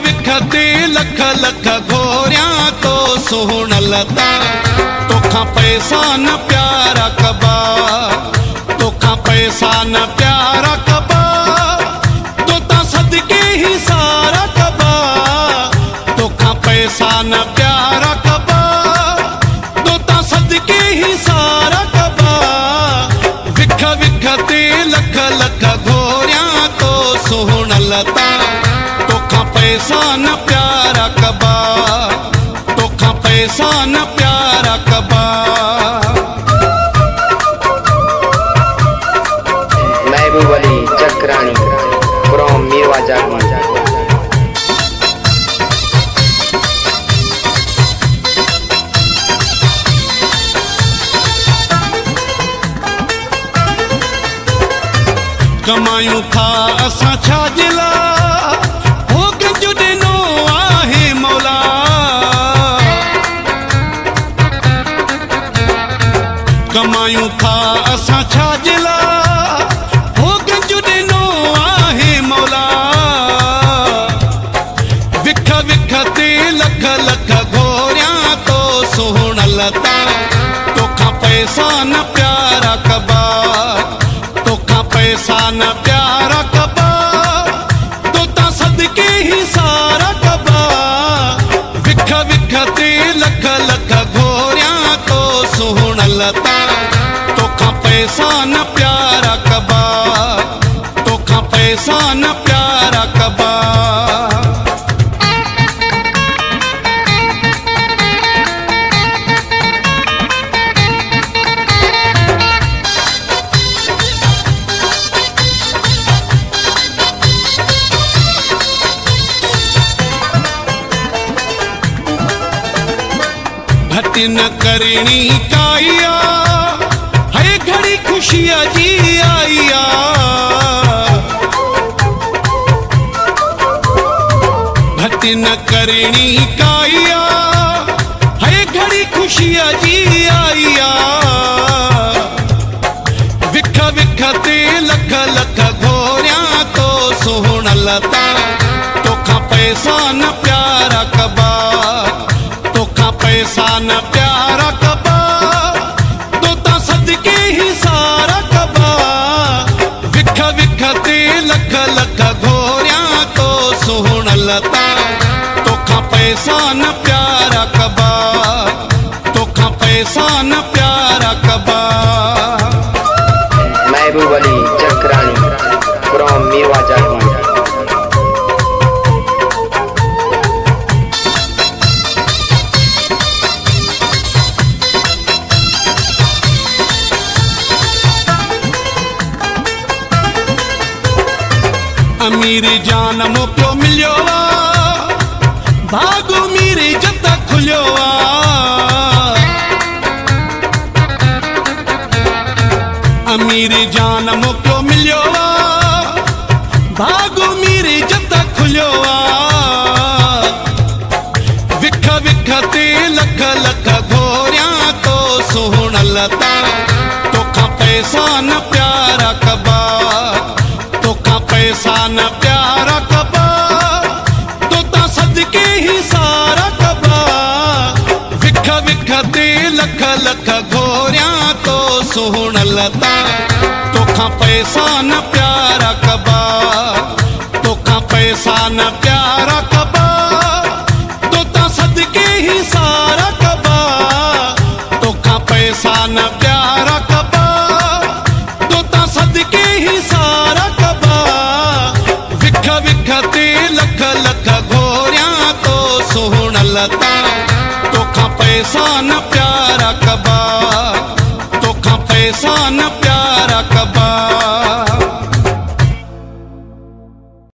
विख ते लख लख घोरिया तो सोहण लता तोखा पैसा न प्यारा कबा तोखा पैसा न प्यारा कबा तोता सदके ही सारा कबा तोखा पैसा न प्यारा कबा तोता सदके ही सारा कबा विख विख ते लख लख घोरिया तो सोहण लता तोखा पैसा न प्यारा कबा तोखा पैसा न प्यारा कबा। महबूब अली चक्रानी फ्रॉम मीरवा जागमा। कमायूं था असां छा जिला हो गंज ॾिनो आहे मौला कमायूं था असां छा जिला हो गंज ॾिनो आहे मौला विख विख ते लख लख घोरिया तो सोहण लता तोखा पैसा न प्यारा कबा तोखा पैसा न प्यारा कबा तोता सदके ही सारा कबा विख विख ते लख लख घोरिया तो सोहण लता तोखा पैसा न प्यारा कबा तोखा पैसा न प्यारा कबा। घटी न करणी काइया है घड़ी खुशिया जी आइया घटी न करणी काइया है घड़ी खुशिया जी आइया विख विख ते लख लख घोरिया तो सोहण लता तोखा पैसा न प्यारा कबा तोखा पैसा न प्यारा कबा तोता सदके ही सारा कबा विख विख ते लख लख घोरिया तो सोहण लता तोखा पैसा न प्यारा कबा तोखा पैसा न प्यारा कबा। महबूब अली चक्रानी फ्रॉम मीरवा जागमा। अमीर जान मोकियो मिलियो भागो मेरी जत खुलियो अमीर जान मोकियो मिलियो भागो मेरी जत खुलियो विख विख ते लख लख घोरिया तो सोहण लता तोखा पैसा न प्यारा कबा तोखा पैसा न प्यारा कबा तोता सदके ही सारा कबा विख विख ते लख लख घोरिया तो सोहण लता तोखा पैसा न प्यारा कबा तोखा पैसा न प्यारा कबा तोता सदके ही सारा कबा तोखा पैसा न प्यारा कबा तोता सदके ही सारा कबा विख विख ते लख लख घोरिया तो सोहण लता तोखा पैसा न प्यारा कबा तोखा पैसा न प्यारा कबा।